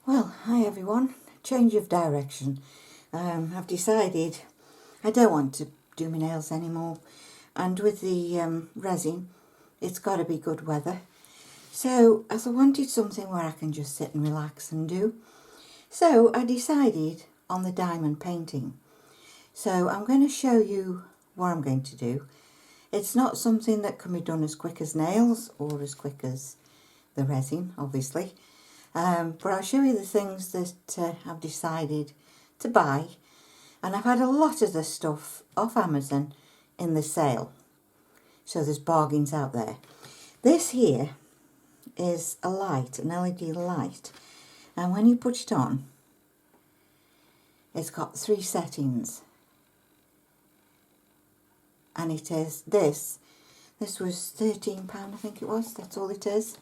Well, hi everyone. Change of direction. I've decided I don't want to do my nails anymore, and with the resin, it's got to be good weather. So, as I wanted something where I can just sit and relax and do, so I decided on the diamond painting. So I'm going to show you what I'm going to do. It's not something that can be done as quick as nails or as quick as the resin, obviously. But I'll show you the things that I've decided to buy, and I've had a lot of the stuff off Amazon in the sale, so there's bargains out there. This here is a light, an LED light, and when you put it on, it's got 3 settings, and it is this was £13, I think it was, that's all it is.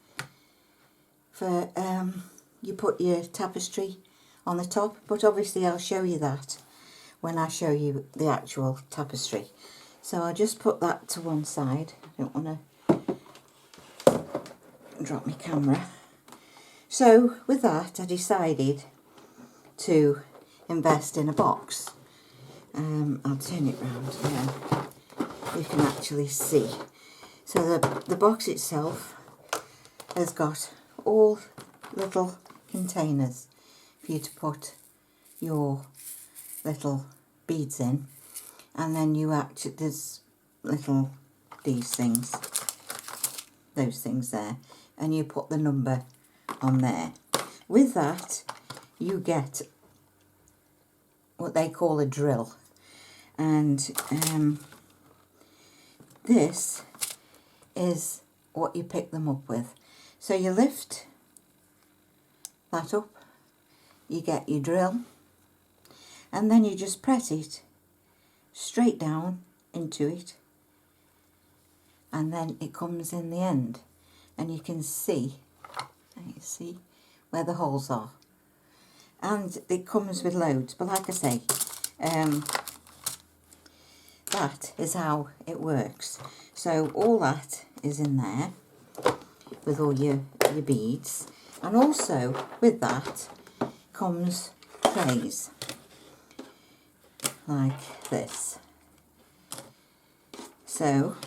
For you put your tapestry on the top, but obviously I'll show you that when I show you the actual tapestry. So I'll just put that to one side. I don't want to drop my camera. So with that I decided to invest in a box. I'll turn it round now. You can actually see. So the box itself has got all little containers for you to put your little beads in, and then there's little those things there, and you put the number on there. With that you get what they call a drill, and this is what you pick them up with. So you lift that up, you get your drill, and then you just press it straight down into it, and then it comes in the end, and you can see where the holes are, and it comes with loads. But like I say, that is how it works. So all that is in there with all your beads, and also with that comes trays like this. So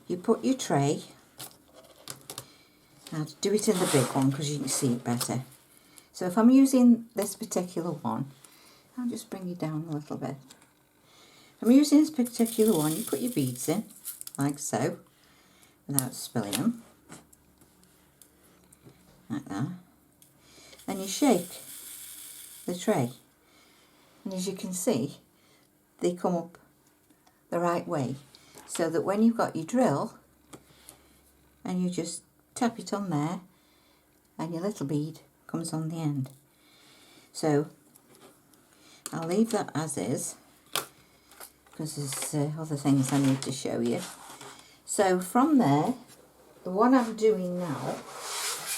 you put your tray, I'll do it in the big one because you can see it better. So if I'm using this particular one, I'll just bring it down a little bit. If I'm using this particular one, you put your beads in like so without spilling them, like that, and you shake the tray, and as you can see they come up the right way, so that when you've got your drill and you just tap it on there and your little bead comes on the end. So I'll leave that as is because there's other things I need to show you. So from there, the one I'm doing now,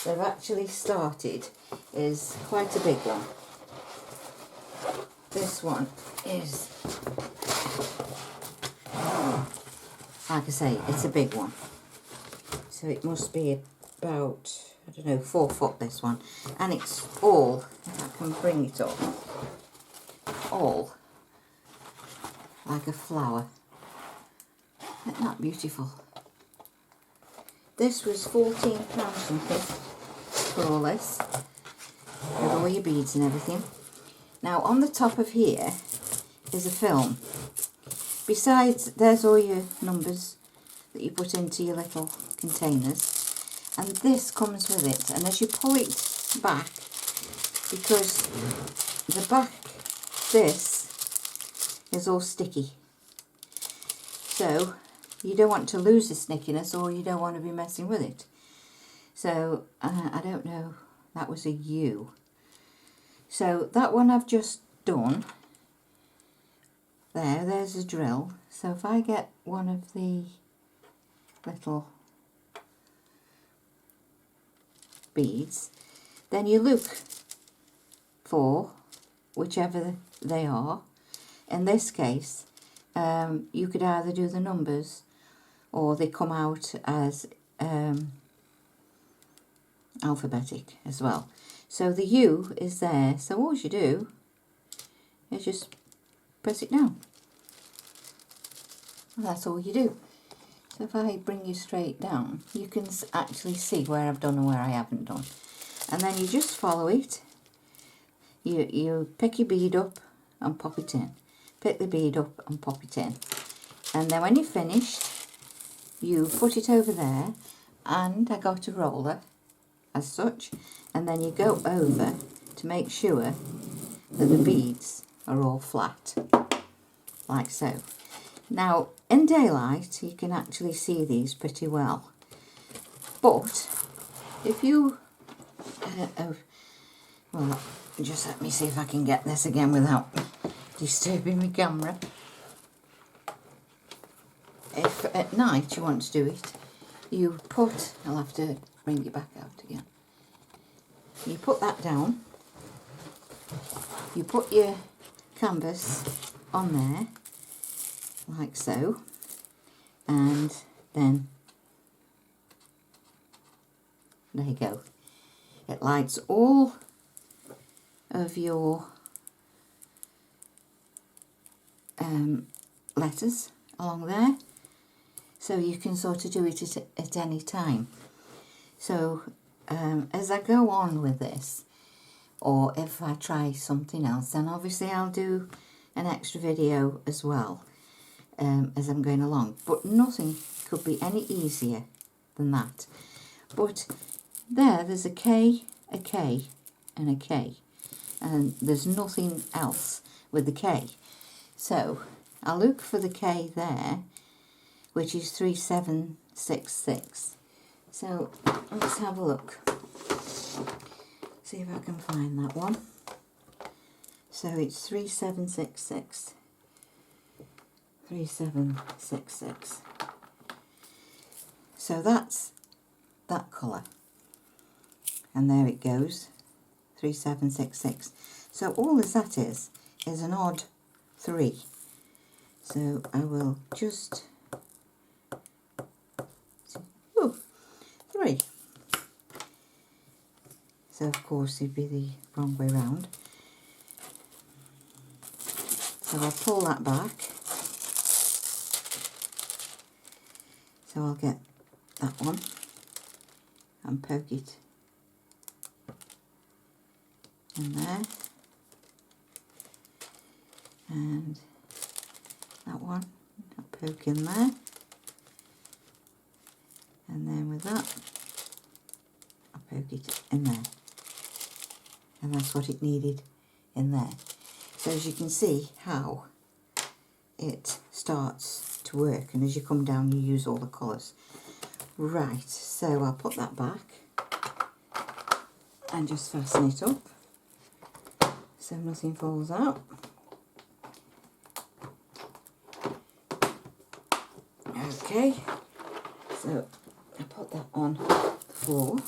they've actually started, is quite a big one. This one is, like I say, it's a big one. So it must be about, I don't know, 4 foot, this one. And it's all, if I can bring it up, all like a flower. Isn't that beautiful? This was £14 something for all this, with all your beads and everything. Now on the top of here is a film. Besides, there's all your numbers that you put into your little containers, and this comes with it. And as you pull it back, because the back, this is all sticky, so you don't want to lose the stickiness, or you don't want to be messing with it. So I don't know, that was a U. So that one I've just done there's a drill. So if I get one of the little beads, then you look for whichever they are. In this case, you could either do the numbers, or they come out as alphabetic as well. So the U is there, so all you do is just press it down. And that's all you do. So if I bring you straight down, you can actually see where I've done and where I haven't done. And then you just follow it. You pick your bead up and pop it in. Pick the bead up and pop it in. And then when you're finished, you put it over there, and I got a roller as such, and then you go over to make sure that the beads are all flat, like so. Now in daylight you can actually see these pretty well, but if you well, just let me see if I can get this again without disturbing my camera. If at night you want to do it, you put, I'll have to bring it back out again. You put that down, you put your canvas on there, like so, and then there you go. It lights all of your letters along there, so you can sort of do it at any time. So as I go on with this, or if I try something else, then obviously I'll do an extra video as well as I'm going along. But nothing could be any easier than that. But there's a K, a K and a K, and there's nothing else with the K. So I'll look for the K there, which is 3766. So let's have a look, see if I can find that one. So it's 3766. 3766. So that's that colour, and there it goes, 3766. So all that is an odd 3. So I will just 3. So of course it'd be the wrong way round. So I'll pull that back. So I'll get that one and poke it in there, and that one I'll poke in there, and then with that I'll poke it in there, and that's what it needed in there. So as you can see how it starts to work, and as you come down you use all the colours. Right, so I'll put that back and just fasten it up so nothing falls out. Okay, so I put that on the floor,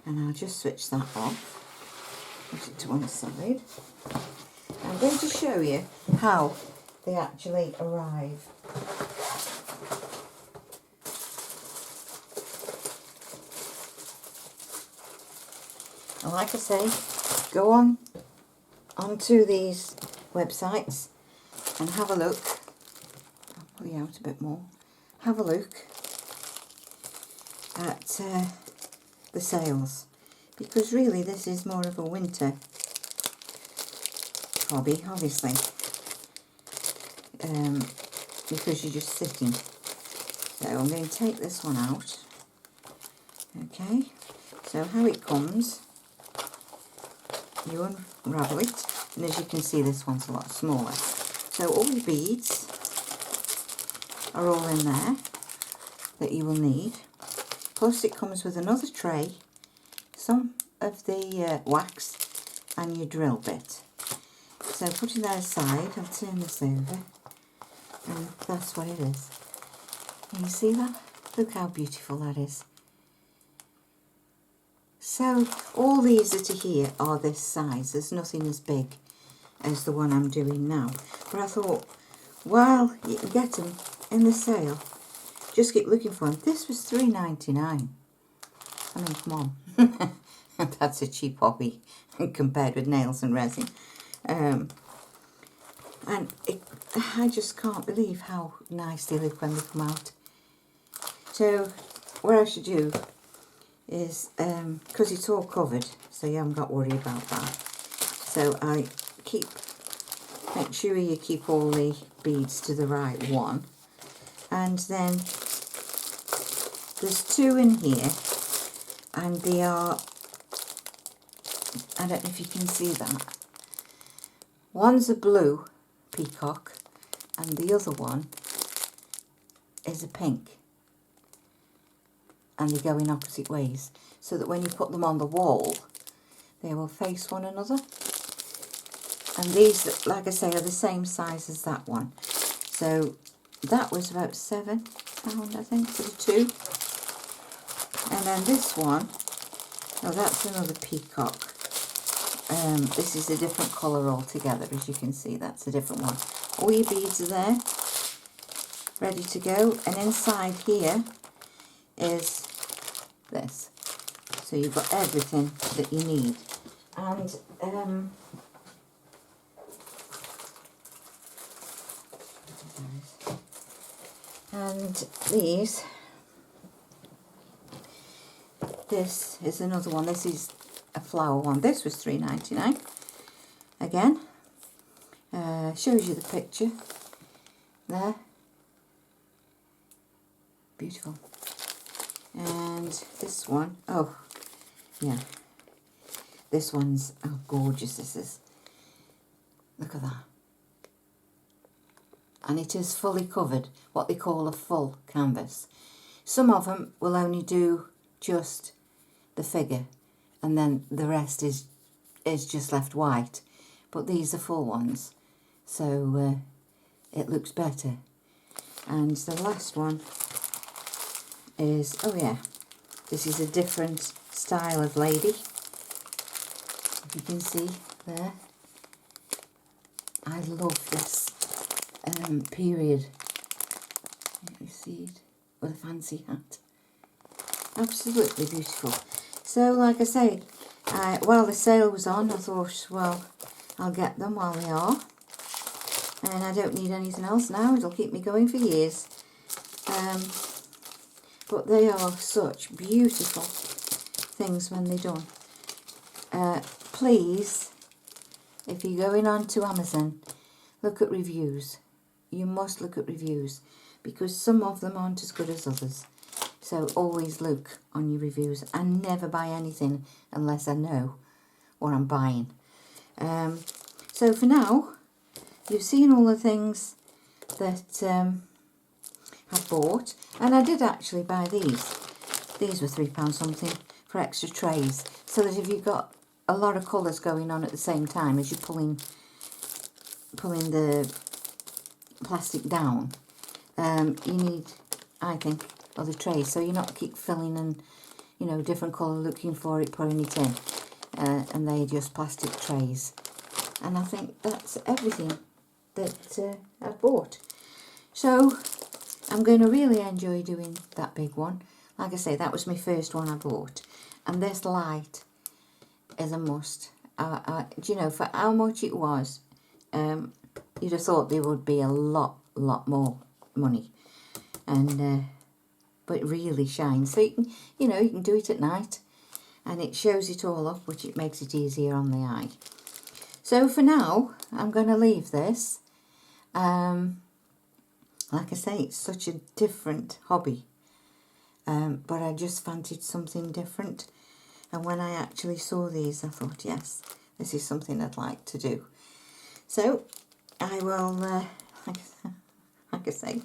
and I'll just switch that off, put it to one side. I'm going to show you how they actually arrive. And like I say, go onto these websites and have a look. I'll pull you out a bit more. Have a look at the sales, because really this is more of a winter hobby, obviously, because you're just sitting. So I'm going to take this one out. Okay, so how it comes, you unravel it, and as you can see this one's a lot smaller. So all the beads are all in there that you will need, plus it comes with another tray, some of the wax and your drill bit. So putting that aside, I'll turn this over, and that's what it is. Can you see that? Look how beautiful that is. So all these that are here are this size. There's nothing as big as the one I'm doing now. But I thought, while you can get them in the sale, just keep looking for them. This was $3.99. I mean, come on. That's a cheap hobby compared with nails and resin. And I just can't believe how nice they look when they come out. So what I should do is, because it's all covered, so you haven't got to worry about that. So I make sure you keep all the beads to the right one. And then there's two in here, and they are, I don't know if you can see that. One's a blue peacock and the other one is a pink, and they go in opposite ways, so that when you put them on the wall they will face one another. And these, like I say, are the same size as that one. So that was about £7, I think, for the two. And then this one, oh, that's another peacock. This is a different colour altogether, as you can see. That's a different one. All your beads are there, ready to go. And inside here is this. So you've got everything that you need. And these, this is another one. This is a flower one. This was £3.99 again. Shows you the picture there. Beautiful. And this one, oh yeah, this one's, oh gorgeous this is. Look at that. And it is fully covered, what they call a full canvas. Some of them will only do just the figure, and then the rest is just left white. But these are full ones, so it looks better. And the last one is, oh yeah, this is a different style of lady. If you can see there. I love this period. You see it with a fancy hat. Absolutely beautiful. So like I say, while the sale was on, I thought, well, I'll get them while they are. And I don't need anything else now. It'll keep me going for years. But they are such beautiful things when they're done. Please, if you're going on to Amazon, look at reviews. You must look at reviews, because some of them aren't as good as others. So always look on your reviews, and never buy anything unless I know what I'm buying. So for now, you've seen all the things that I've bought. And I did actually buy these. These were £3 something for extra trays, so that if you've got a lot of colours going on at the same time as you're pulling the plastic down, you need, I think, other trays, so you're not keep filling and, you know, different colour looking for it, putting it in, and they're just plastic trays. And I think that's everything that I've bought. So I'm going to really enjoy doing that big one. Like I say, that was my first one I bought, and this light is a must. Do you know, for how much it was, you'd have thought there would be a lot more money, and but it really shines. So you can, you know, you can do it at night, and it shows it all up, which it makes it easier on the eye. So for now, I'm going to leave this. Like I say, it's such a different hobby, but I just fancied something different. And when I actually saw these, I thought, yes, this is something I'd like to do. So I will, like I say,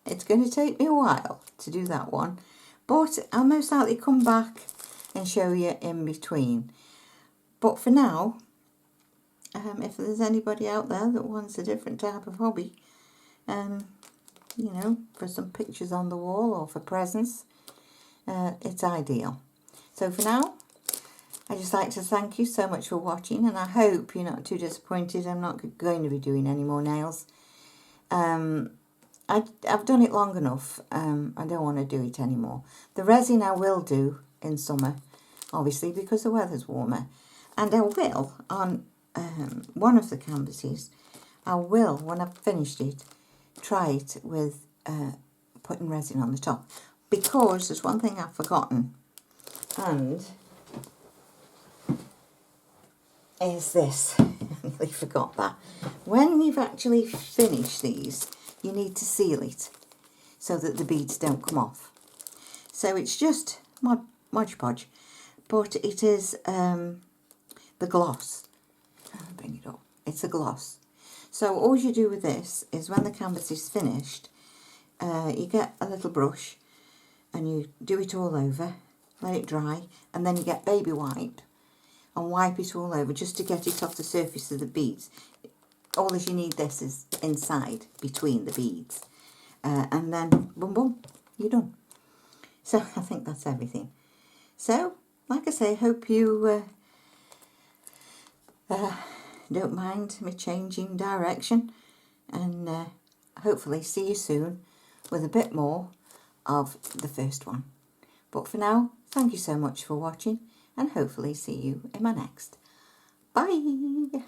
it's going to take me a while to do that one, but I'll most likely come back and show you in between. But for now, if there's anybody out there that wants a different type of hobby, you know, for some pictures on the wall or for presents, it's ideal. So for now, I just like to thank you so much for watching, and I hope you're not too disappointed. I'm not going to be doing any more nails. I've done it long enough. I don't want to do it anymore. The resin I will do in summer, obviously because the weather's warmer. And I will, on one of the canvases, I will, when I've finished it, try it with putting resin on the top. Because there's one thing I've forgotten, and is this. I nearly forgot that. When you've actually finished these, you need to seal it so that the beads don't come off. So it's just Mod Podge, but it is the gloss. I'll bring it up. It's a gloss. So all you do with this is when the canvas is finished, you get a little brush and you do it all over, let it dry, and then you get baby wipe and wipe it all over just to get it off the surface of the beads. All that you need this is inside between the beads, and then boom boom, you're done. So I think that's everything. So like I say, hope you don't mind me changing direction, and hopefully see you soon with a bit more of the first one. But for now, thank you so much for watching, and hopefully see you in my next. Bye!